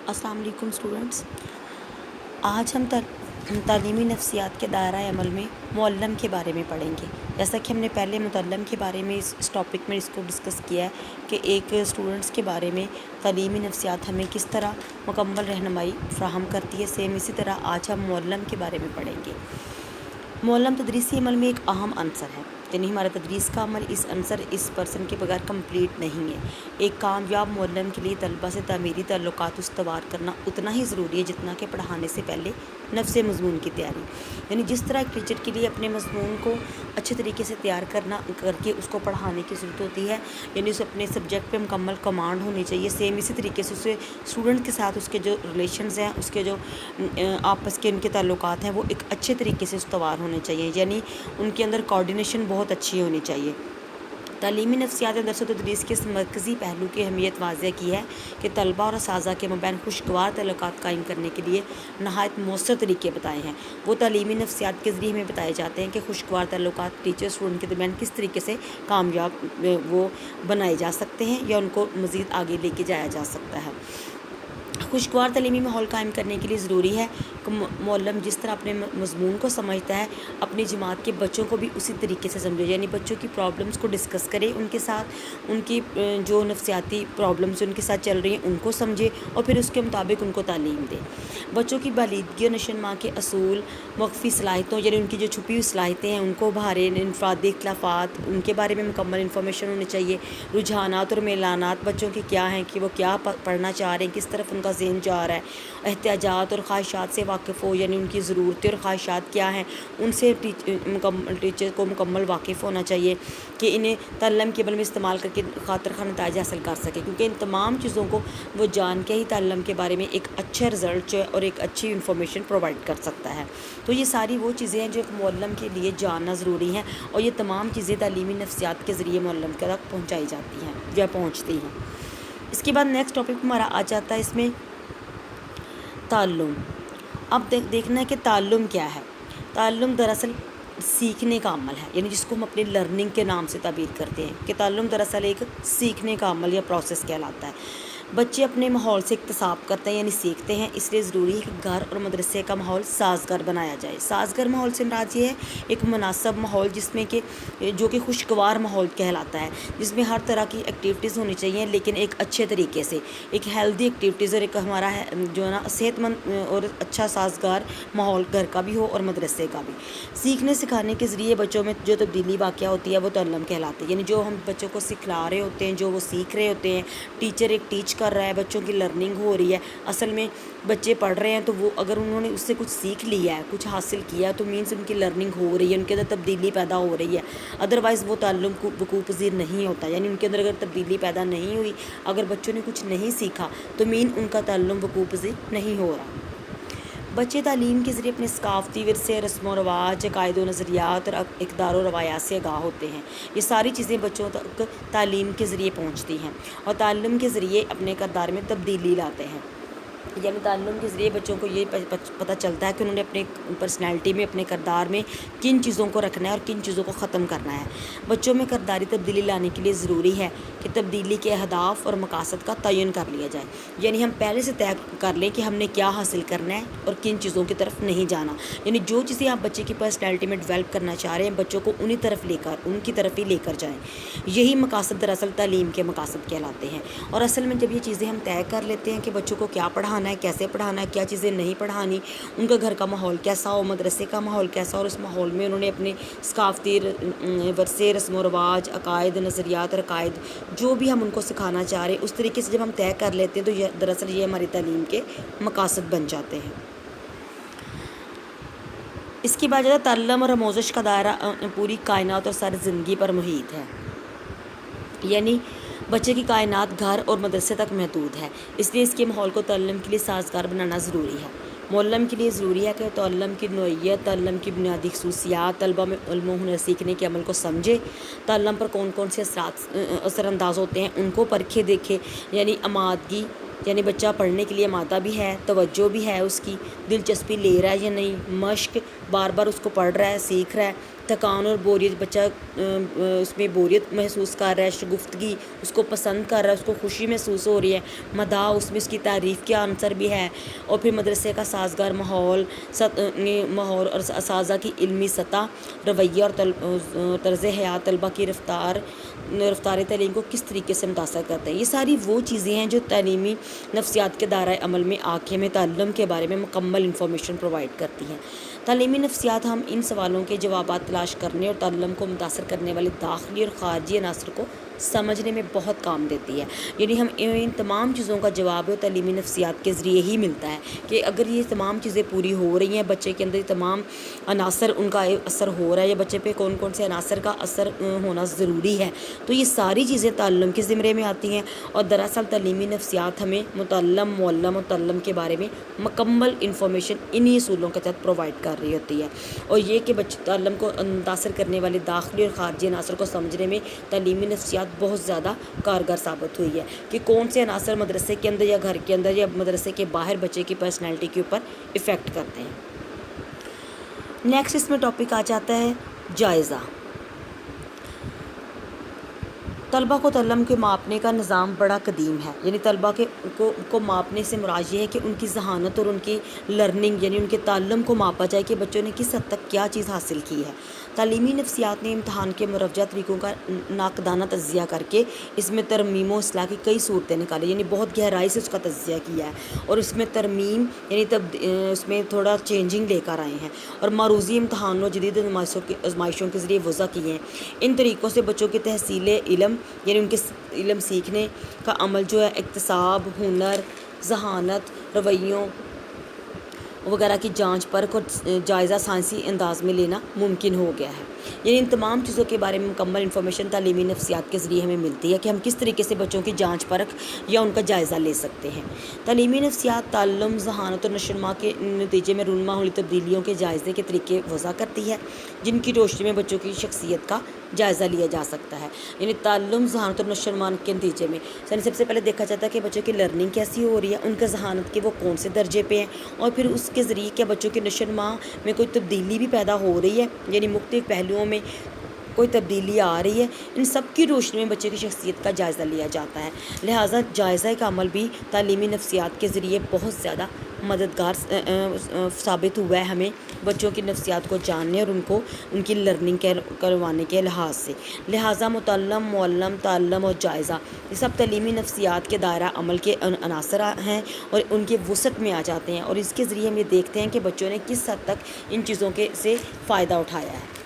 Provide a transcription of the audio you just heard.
अस्सलाम वालेकुम स्टूडेंट्स। आज हम तालीमी नफ्सियात के दायरा अमल में मुअल्लम के बारे में पढ़ेंगे। जैसा कि हमने पहले मुतल्लम के बारे में इस टॉपिक में इसको डिस्कस किया है कि एक स्टूडेंट्स के बारे में तालीमी नफ्सियात हमें किस तरह मुकम्मल रहनुमाई फ़राहम करती है, सेम इसी तरह आज हम मुअल्लम के बारे में पढ़ेंगे। मुअल्लम तदरीसी अमल में एक अहम अंसर है, यानी हमारा तदरीस का अमल इस पर्सन के बगैर कंप्लीट नहीं है। एक कामयाब मुअल्लम के लिए तलबा से तामीरी ताल्लुकात उस्तवार करना उतना ही ज़रूरी है जितना कि पढ़ाने से पहले नफ्स मज़मून की तैयारी। यानी जिस तरह एक टीचर के लिए अपने मज़मून को अच्छे तरीके से तैयार करके उसको पढ़ाने की ज़रूरत होती है, यानी उसे अपने सब्जेक्ट पे मुकम्मल कमांड होनी चाहिए। सेम इसी तरीके से उसे स्टूडेंट के साथ उसके जो रिलेशंस हैं, उसके जो आपस के उनके ताल्लुकात हैं, वो एक अच्छे तरीके से उस्तवार होने चाहिए, यानी उनके अंदर कोऑर्डिनेशन बहुत अच्छी होनी चाहिए। तालीमी नफ्सियात दरस तदरीस के इस मरकज़ी पहलू की अहमियत वाज़ह की है कि तलबा और असातिज़ा के मबैन खुशगवार ताल्लुकात कायम करने के लिए नहायत मौसर तरीके बताए हैं। वो तालीमी नफ्सियात के ज़रिए हमें बताए जाते हैं कि खुशगवार ताल्लुकात टीचर स्टूडेंट के दरमियान किस तरीके से कामयाब वो बनाए जा सकते हैं या उनको मज़ीद आगे लेके जाया जा सकता है। खुशगवार तालीमी माहौल कायम करने के लिए ज़रूरी है कि मुअल्लिम जिस तरह अपने मज़मून को समझता है, अपनी जमात के बच्चों को भी उसी तरीके से समझे, यानी बच्चों की प्रॉब्लम्स को डिस्कस करे, उनके साथ उनकी जो नफ्सियाती प्रॉब्लम्स उनके साथ चल रही हैं उनको समझे और फिर उसके मुताबिक उनको तालीम दे। बच्चों की बालिदगी और नशोनुमा के असूल, मख्फी सलाहियतों यानी उनकी जो छुपी हुई सलाहियतें हैं उनको उभारे, इनफरादी इख्तिलाफ़ात उनके बारे में मुकम्मल इन्फॉर्मेशन होनी चाहिए। रुझानात और मेलानात बच्चों के क्या हैं कि वो क्या पढ़ना चाह रहे हैं, किस तरफ उनका ज़हन जा रहा है, एहतियाजात और ख्वाहिशात से वाकिफ़ हो, यानी उनकी ज़रूरतें और ख्वाहिशात क्या हैं उनसे टीचर को मुकम्मल वाकिफ़ होना चाहिए कि इन्हें ताल्लुम के अमल में इस्तेमाल करके खातिर खा नतीजे हासिल कर सके, क्योंकि इन तमाम चीज़ों को वो जान के ही ताल्लुम के बारे में एक अच्छा रिज़ल्ट और एक अच्छी इन्फॉर्मेशन प्रोवाइड कर सकता है। तो ये सारी वो चीज़ें हैं जो एक मुअल्लिम के लिए जानना ज़रूरी हैं और ये तमाम चीज़ें तालीमी नफ्सियात के ज़रिए मुअल्लिम तक पहुँचाई जाती हैं या पहुँचती हैं। इसके बाद नेक्स्ट टॉपिक हमारा आ जाता है इसमें ताल्लुम। अब देखना है कि ताल्लुम क्या है। ताल्लुम दरअसल सीखने का अमल है, यानी जिसको हम अपने लर्निंग के नाम से ताबीर करते हैं कि ताल्लुम दरअसल एक सीखने का अमल या प्रोसेस कहलाता है। बच्चे अपने माहौल से इक्तसाब करते हैं यानी सीखते हैं, इसलिए ज़रूरी है कि घर और मदरसे का माहौल साजगार बनाया जाए। साजगार माहौल से मुराद ये है एक मुनासिब माहौल जिसमें कि जो कि खुशगवार माहौल कहलाता है, जिसमें हर तरह की एक्टिविटीज़ होनी चाहिए लेकिन एक अच्छे तरीके से, एक हेल्दी एक्टिविटीज़ और एक हमारा है जो है ना सेहतमंद और अच्छा साजगार माहौल घर का भी हो और मदरसे का भी। सीखने सिखाने के ज़रिए बच्चों में जो तब्दीली वाक़या होती है वो ताल्लुम कहलाती है, यानी जो हम बच्चों को सिखला रहे होते हैं, जो वो सीख रहे होते हैं, टीचर एक टीच कर रहा है, बच्चों की लर्निंग हो रही है, असल में बच्चे पढ़ रहे हैं तो वो अगर उन्होंने उससे कुछ सीख लिया है, कुछ हासिल किया है तो मीन्स उनकी लर्निंग हो रही है, उनके अंदर तब्दीली पैदा हो रही है। अदरवाइज़ वो ताल्लुम वक़ूफ़ पज़ीर नहीं होता, यानी उनके अंदर अगर तब्दीली पैदा नहीं हुई, अगर बच्चों ने कुछ नहीं सीखा तो मीन उनका ताल्लुम वक़ूफ़ पज़ीर नहीं हो रहा। बच्चे तालीम के ज़रिए अपने सकाफ़ती विरसे, रस्म व रवाज, अक़ायद व नज़रियात और इक़दार व रवायात से आगाह होते हैं। ये सारी चीज़ें बच्चों तक तालीम के ज़रिए पहुँचती हैं और ताल्लुम के ज़रिए अपने किरदार में तब्दीली लाते हैं। यानी ताल्लुम के ज़रिए बच्चों को ये पता चलता है कि उन्होंने अपने पर्सनैलिटी में, अपने किरदार में किन चीज़ों को रखना है और किन चीज़ों को ख़त्म करना है। बच्चों में किरदारी तब्दीली लाने के लिए ज़रूरी है कि तब्दीली के अहदाफ और मकासद का तयन कर लिया जाए, यानी हम पहले से तय कर लें कि हमने क्या हासिल करना है और किन चीज़ों की तरफ नहीं जाना। यानी जो चीज़ें आप बच्चे की पर्सनैलिटी में डेवलप करना चाह रहे हैं, बच्चों को उनकी तरफ ही लेकर जाएँ। यही मकासद दरअसल तालीम के मकासद कहलाते हैं। और असल में जब ये चीज़ें हम तय कर लेते हैं कि बच्चों को क्या पढ़ाना है, कैसे पढ़ाना है, क्या चीज़ें नहीं पढ़ानी, उनका घर का माहौल कैसा हो, मदरसे का माहौल कैसा हो, और उस माहौल में उन्होंने अपने सकाफ़ती वरसे, रस्म व रवाज, अक़ायद, नज़रियात और अक़ायद जो भी हम उनको सिखाना चाह रहे हैं उस तरीके से जब हम तय कर लेते हैं तो दरअसल ये हमारी तालीम के मकासद बन जाते हैं। इसके बाद ज़्यादा ताल्लुम और आमोज़श का दायरा पूरी कायनात और सारी ज़िंदगी पर मुहित है, यानी बच्चे की कायनात घर और मदरसे तक महदूद है, इसलिए इसके माहौल को ताल्लुम के लिए साजगार बनाना ज़रूरी है। मुअल्लिम के लिए ज़रूरी है कि ताल्लुम की नौइयत, ताल्लुम की बुनियादी ख़ुसूसियात, तलबा में इल्म व हुनर सीखने के अमल को समझे, ताल्लुम पर कौन कौन से असरांदाज होते हैं उनको परखे देखे, यानी आमादगी یعنی بچہ پڑھنے کے لیے آمادہ بھی ہے، توجہ بھی ہے، اس کی دلچسپی لے رہا ہے یا نہیں، مشق بار بار اس کو پڑھ رہا ہے، سیکھ رہا ہے، تھکان اور بوریت بچہ اس میں بوریت محسوس کر رہا ہے، شگفتگی اس کو پسند کر رہا ہے، اس کو خوشی محسوس ہو رہی ہے، مداح اس میں اس کی تعریف کے عنصر بھی ہے، اور پھر مدرسے کا سازگار ماحول اور اساتذہ کی علمی سطح، رویہ اور طرز حیات طلبہ کی رفتار تعلیم کو کس طریقے سے متاثر کرتے ہیں۔ یہ ساری وہ چیزیں ہیں جو تعلیمی نفسیات کے دائرۂ عمل میں آ کے ہمیں تعلم کے بارے میں مکمل انفارمیشن پرووائڈ کرتی ہیں۔ تعلیمی نفسیات ہم ان سوالوں کے جوابات تلاش کرنے اور تعلم کو متاثر کرنے والے داخلی اور خارجی عناصر کو سمجھنے میں بہت کام دیتی ہے۔ یعنی ہم ان تمام چیزوں کا جواب تعلیمی نفسیات کے ذریعے ہی ملتا ہے کہ اگر یہ تمام چیزیں پوری ہو رہی ہیں، بچے کے اندر یہ تمام عناصر ان کا اثر ہو رہا ہے، یا بچے پہ کون کون سے عناصر کا اثر ہونا ضروری ہے، تو یہ ساری چیزیں تعلم کے زمرے میں آتی ہیں۔ اور دراصل تعلیمی نفسیات ہمیں متعلم، معلم اور تعلم کے بارے میں مکمل انفارمیشن انہی اصولوں کے تحت پرووائڈ کر رہی ہوتی ہے۔ اور یہ کہ بچے تعلم کو متاثر کرنے والے داخلی اور خارجی عناصر کو سمجھنے میں تعلیمی نفسیات بہت زیادہ کارگر ثابت ہوئی ہے کہ کون سے عناصر مدرسے کے اندر یا گھر کے اندر یا مدرسے کے باہر بچے کی پرسنالٹی کے اوپر افیکٹ کرتے ہیں۔ نیکسٹ اس میں ٹاپک آ جاتا ہے جائزہ۔ طلبہ کو تعلم کے ماپنے کا نظام بڑا قدیم ہے، یعنی طلبہ کو ماپنے سے مراد یہ ہے کہ ان کی ذہانت اور ان کی لرننگ یعنی ان کے تعلم کو ماپا جائے کہ بچوں نے کس حد تک کیا چیز حاصل کی ہے۔ تعلیمی نفسیات نے امتحان کے مروجہ طریقوں کا ناقدانہ تجزیہ کر کے اس میں ترمیم و اصلاح کی کئی صورتیں نکالی، یعنی بہت گہرائی سے اس کا تجزیہ کیا ہے اور اس میں ترمیم یعنی اس میں تھوڑا چینجنگ لے کر آئے ہیں اور معروضی امتحانوں اور جدید آزمائشوں کے ذریعے وضع کیے ہیں۔ ان طریقوں سے بچوں کی تحصیل علم یعنی ان کے علم سیکھنے کا عمل جو ہے، اکتساب، ہنر، ذہانت، رویوں وغیرہ کی جانچ پرکھ اور جائزہ سائنسی انداز میں لینا ممکن ہو گیا ہے۔ یعنی ان تمام چیزوں کے بارے میں مکمل انفارمیشن تعلیمی نفسیات کے ذریعے ہمیں ملتی ہے کہ ہم کس طریقے سے بچوں کی جانچ پرکھ یا ان کا جائزہ لے سکتے ہیں۔ تعلیمی نفسیات تعلم، ذہانت اور نشوونما کے نتیجے میں رونما ہوئی تبدیلیوں کے جائزے کے طریقے وضع کرتی ہے، جن کی روشنی میں بچوں کی شخصیت کا جائزہ لیا جا سکتا ہے۔ یعنی تعلم، ذہانت اور نشوونما کے نتیجے میں سب سے پہلے دیکھا جاتا ہے کہ بچوں کی لرننگ کیسی ہو رہی ہے، ان کا ذہانت کے وہ کون سے درجے پہ ہیں، اور پھر اس کے ذریعے کیا بچوں کے نشوونما میں کوئی تبدیلی بھی پیدا ہو رہی ہے، یعنی مختلف پہلوؤں میں کوئی تبدیلی آ رہی ہے۔ ان سب کی روشنی میں بچے کی شخصیت کا جائزہ لیا جاتا ہے۔ لہٰذا جائزہ کا عمل بھی تعلیمی نفسیات کے ذریعے بہت زیادہ مددگار ثابت ہوا ہے ہمیں بچوں کی نفسیات کو جاننے اور ان کی لرننگ کروانے کے لحاظ سے۔ لہٰذا متعلم، معلم، تعلم اور جائزہ یہ سب تعلیمی نفسیات کے دائرہ عمل کے عناصر ہیں اور ان کے وسعت میں آ جاتے ہیں، اور اس کے ذریعے ہم یہ دیکھتے ہیں کہ بچوں نے کس حد تک ان چیزوں سے فائدہ اٹھایا ہے۔